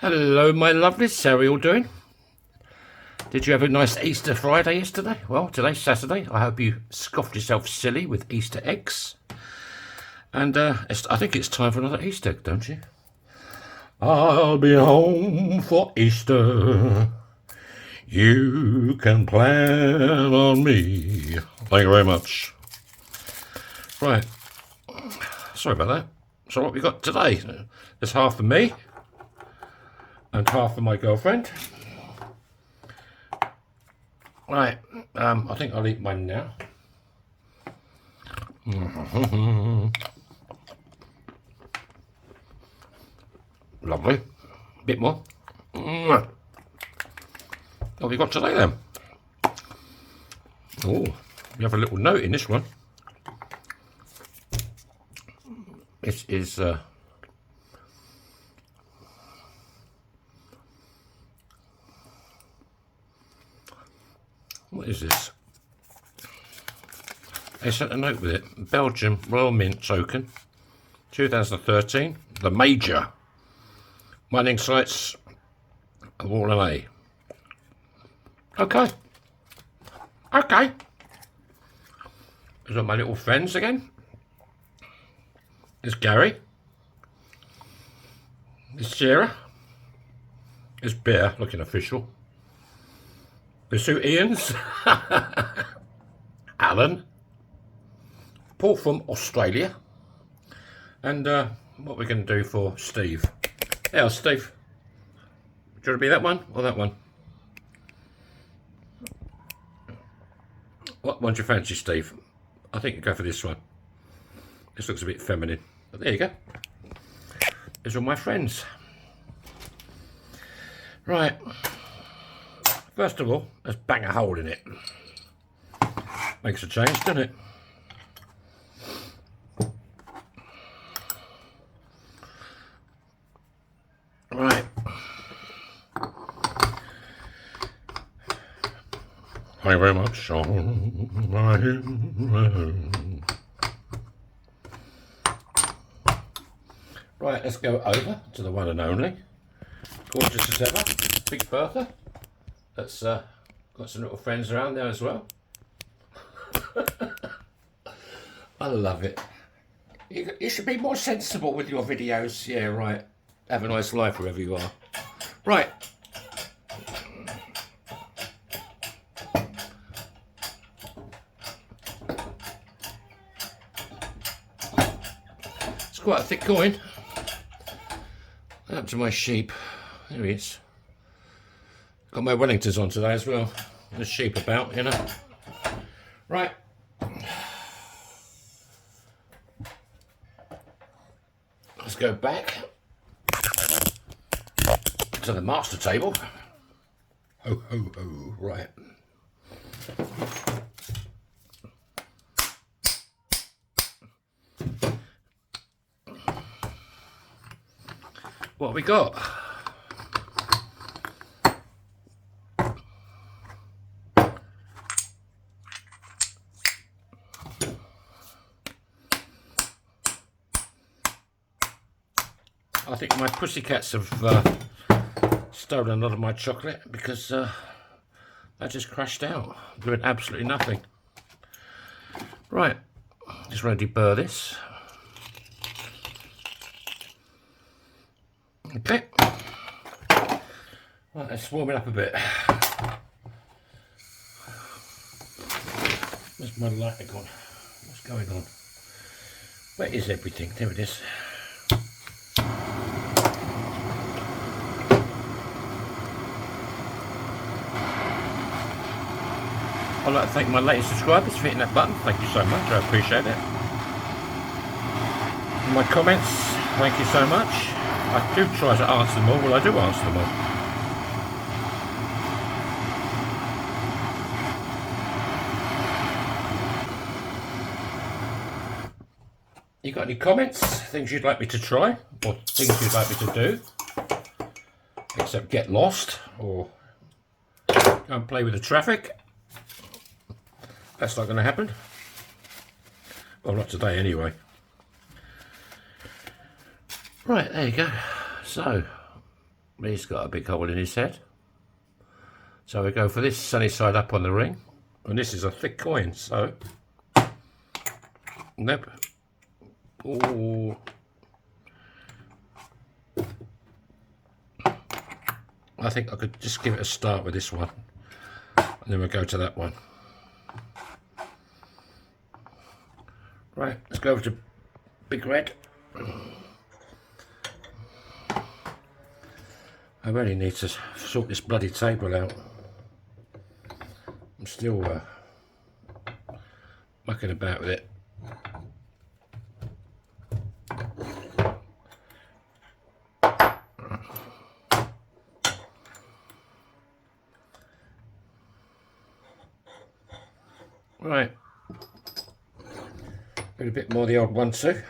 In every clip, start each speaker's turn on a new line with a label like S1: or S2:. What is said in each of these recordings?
S1: Hello, my lovelies. How are you all doing? Did you have a nice Easter Friday yesterday? Well, today's Saturday. I hope you scoffed yourself silly with Easter eggs. And I think it's time for another Easter egg, don't you? I'll be home for Easter. You can plan on me. Thank you very much. Right. Sorry about that. So what we got today? There's half for me and half for my girlfriend. Right, I think I'll eat mine now. Lovely. Bit more. What have we got today then? Oh, we have a little note in this one. This is what is this? They sent a note with it. Belgian Royal Mint token, 2013. The major mining sites of all LA. Okay. Okay. These are my little friends again. There's Gary. There's Sarah. There's Bear, looking official. There's two Ians. Alan. Paul from Australia. And what we're going to do for Steve. Hey, Steve. Do you want to be that one or that one? What one do you fancy, Steve? I think you go for this one. This looks a bit feminine. But there you go. These are my friends. Right. First of all, let's bang a hole in it. Makes a change, doesn't it? Right. Thank you very much. Right, let's go over to the one and only. Gorgeous as ever. Big Bertha. That's got some little friends around there as well. I love it. You should be more sensible with your videos. Yeah, right. Have a nice life wherever you are. Right. It's quite a thick coin. Up to my sheep. There he is. Got my Wellingtons on today as well. There's sheep about, you know. Right. Let's go back to the master table. Ho, ho, ho. Right. What have we got? I think my pussycats have stolen a lot of my chocolate because they just crashed out, doing absolutely nothing. Right, just want to deburr this. Okay. Right, let's warm it up a bit. Where's my lighter gone? What's going on? Where is everything? There it is. I'd like to thank my latest subscribers for hitting that button. Thank you so much. I appreciate it. And my comments, thank you so much. I do try to answer them all. Well, I do answer them all. You got any comments? Things you'd like me to try? Or things you'd like me to do? Except get lost or go and play with the traffic. That's not going to happen. Well, not today anyway. Right, there you go. So, He's got a big hole in his head. So we go for this sunny side up on the ring. And this is a thick coin, so... Nope. Ooh. I think I could just give it a start with this one. And then we'll go to that one. Right, let's go over to Big Red. I really need to sort this bloody table out. I'm still mucking about with it. Right. Got a bit more of the old one too.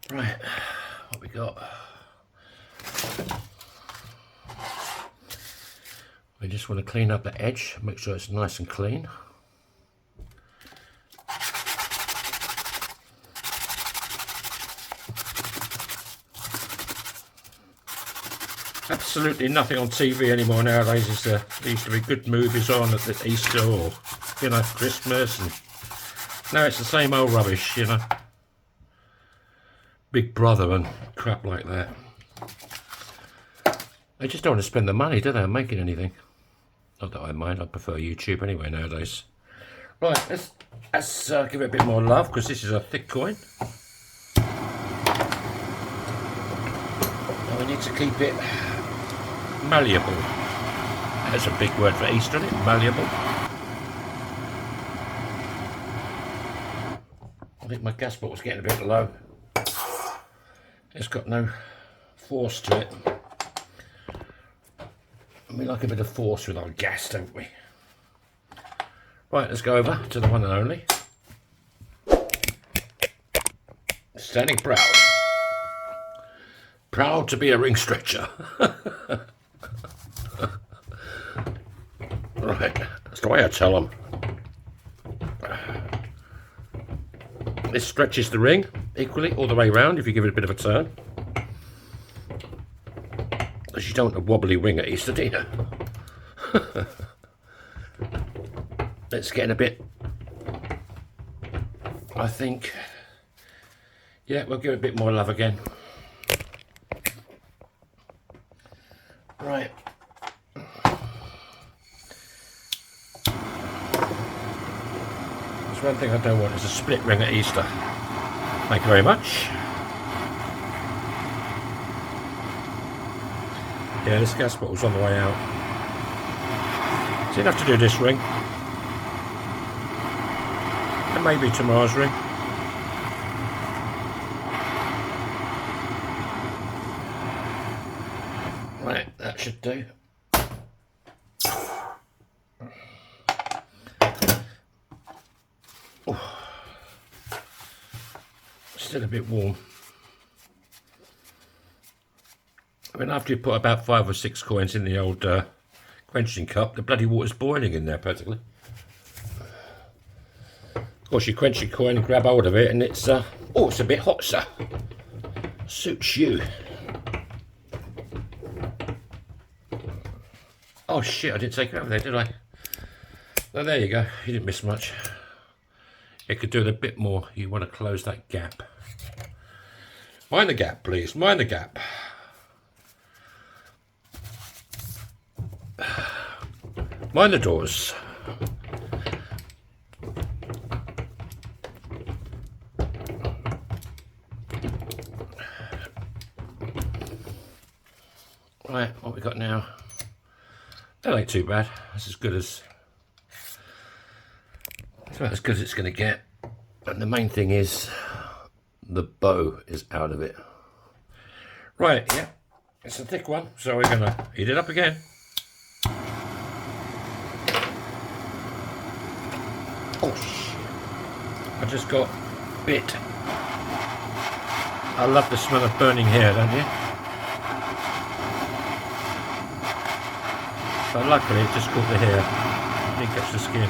S1: Right, what we got? We just want to clean up the edge, make sure it's nice and clean. Absolutely nothing on TV anymore nowadays. There used to be good movies on at the Easter or, you know, Christmas, and now it's the same old rubbish, you know. Big Brother and crap like that. They just don't want to spend the money, do they, on making anything? Not that I mind, I prefer YouTube anyway nowadays. Right, let's give it a bit more love, because this is a thick coin. And we need to keep it malleable. That's a big word for Easter, isn't it? Malleable. I think my gas bottle's getting a bit low. It's got no force to it. And we like a bit of force with our gas, don't we? Right, let's go over to the one and only. Standing proud. Proud to be a ring stretcher. Right, that's the way I tell them. This stretches the ring equally all the way around if you give it a bit of a turn. Because you don't want a wobbly ring at Easter, do you? It's getting a bit, I think, yeah, we'll give it a bit more love again. Right. There's one thing I don't want is a split ring at Easter. Thank you very much. Yeah, this gas bottle's on the way out. So you'd have to do this ring. And maybe tomorrow's ring. Right, that should do. Still a bit warm. I mean, after you put about 5 or 6 coins in the old quenching cup, the bloody water's boiling in there practically. Of course, you quench your coin and grab hold of it, and it's oh, it's a bit hot, sir. Suits you. Oh shit! I didn't take it over there, did I? Oh, there you go. You didn't miss much. It could do it a bit more. You want to close that gap. Mind the gap, please. Mind the gap. Mind the doors. Right, what we got now? That ain't too bad. That's as good as, it's about as good as it's going to get. And the main thing is the bow is out of it. Right, yeah, it's a thick one, so we're going to heat it up again. Oh shit, I just got bit. I love the smell of burning hair, don't you? So luckily it just caught the hair, didn't catch the skin.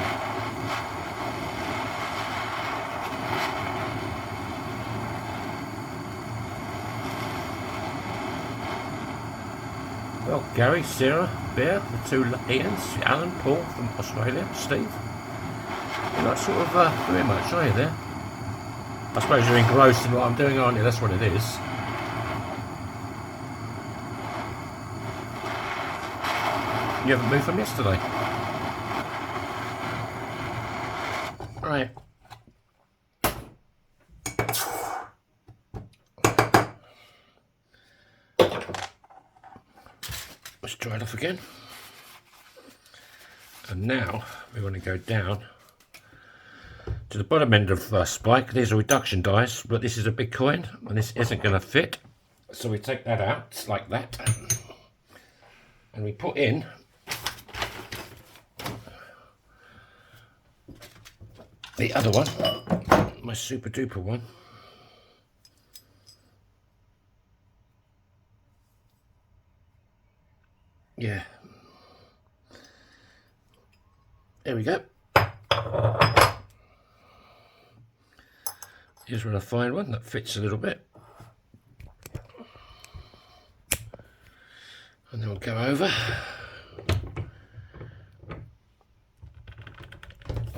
S1: Well, Gary, Sarah, Bear, the two Ians, Alan, Paul from Australia, Steve. You're not sort of doing much, are you there? I suppose you're engrossed in what I'm doing, aren't you? That's what it is. You haven't moved from yesterday. Right. Let's dry it off again. And now we want to go down to the bottom end of spike. These are reduction dies, but this is a big coin and this isn't going to fit. So we take that out like that. And we put in the other one, my super duper one. Yeah. There we go. Here's where I find one that fits a little bit. And then we'll go over.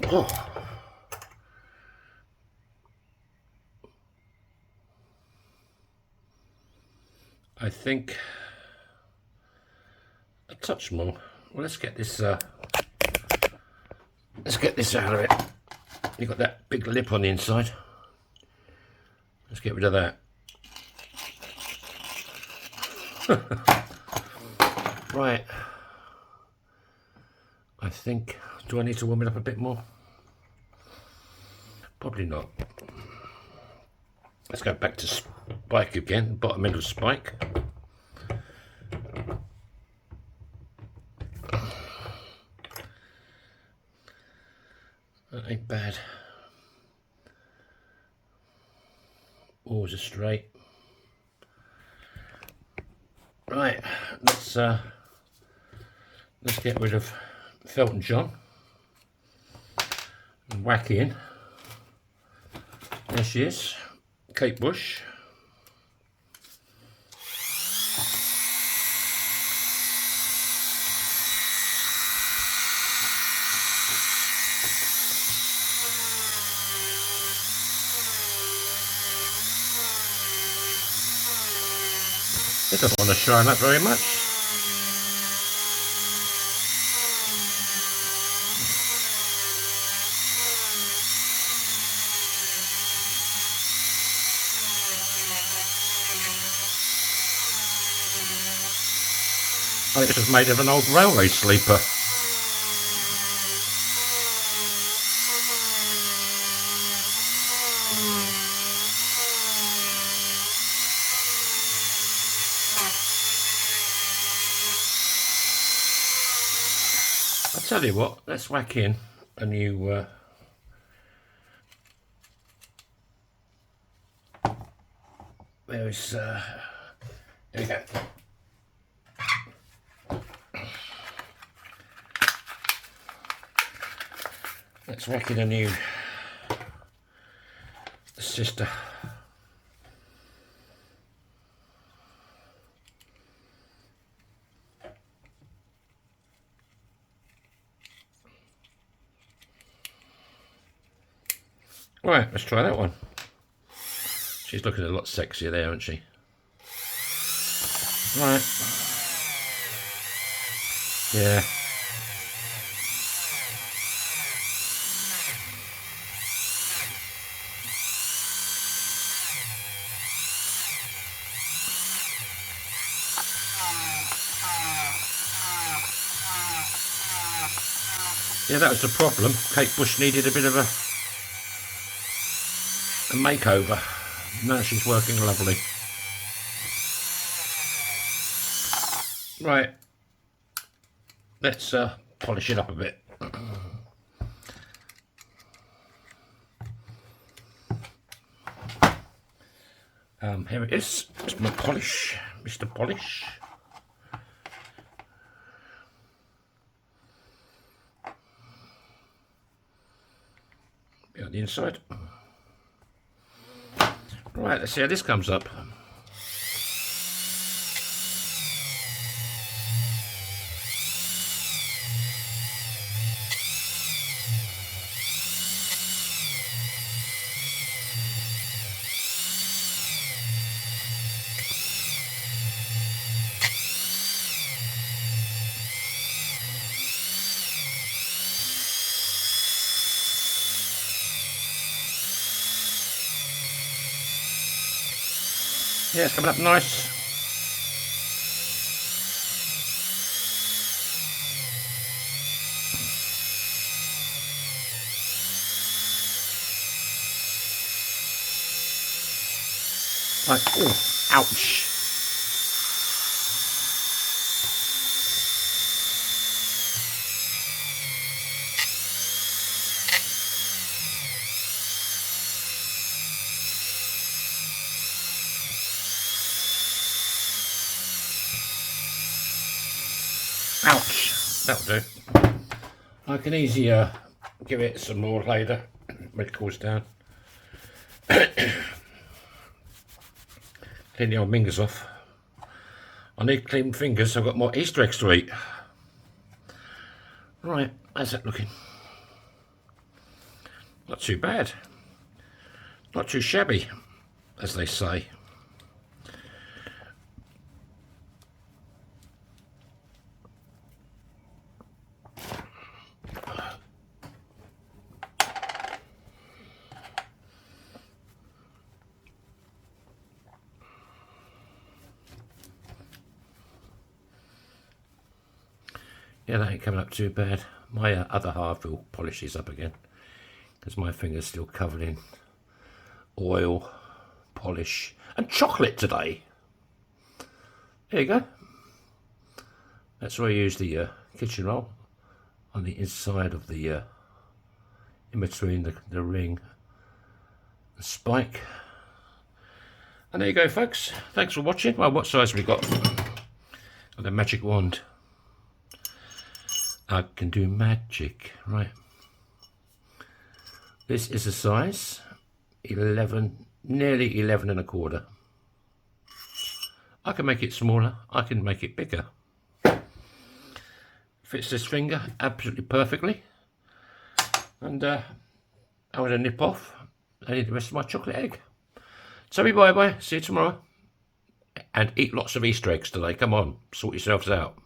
S1: Oh. I think a touch more. Well, let's get this out of it. You've got that big lip on the inside. Let's get rid of that. Right. I think, do I need to warm it up a bit more? Probably not. Let's go back to spike again, bottom end of spike. That ain't bad. Always a straight. Right, let's get rid of Felton John and whack in. There she is, Kate Bush. It doesn't want to shine up very much. I think this is made of an old railway sleeper. I'll tell you what, let's whack in a new there's there we go. Let's whack in a new sister. Right, let's try that one. She's looking a lot sexier there, isn't she? Right. Yeah. Yeah, that was the problem. Kate Bush needed a bit of a makeover. Now she's working lovely. Right, let's polish it up a bit. Here it is. It's my polish, Mr. Polish. at the inside. Right, let's see how this comes up. Yeah, it's coming up nice. Like, oh, ouch. Ouch. That'll do. I can easily give it some more later when it cools down. Clean the old fingers off. I need clean fingers, so I've got more Easter eggs to eat. Right, how's that looking? Not too bad. Not too shabby, as they say. Yeah, that ain't coming up too bad. My other half will polish these up again, because my finger's still covered in oil, polish, and chocolate today. There you go. That's where I use the kitchen roll, on the inside of the, in between the ring and spike. And there you go, folks. Thanks for watching. Well, what size have we got? Got the magic wand. I can do magic, right? This is a size 11, nearly 11 and a quarter. I can make it smaller, I can make it bigger. Fits this finger absolutely perfectly. And I want to nip off. I need the rest of my chocolate egg. So bye bye, see you tomorrow. And eat lots of Easter eggs today, come on, sort yourselves out.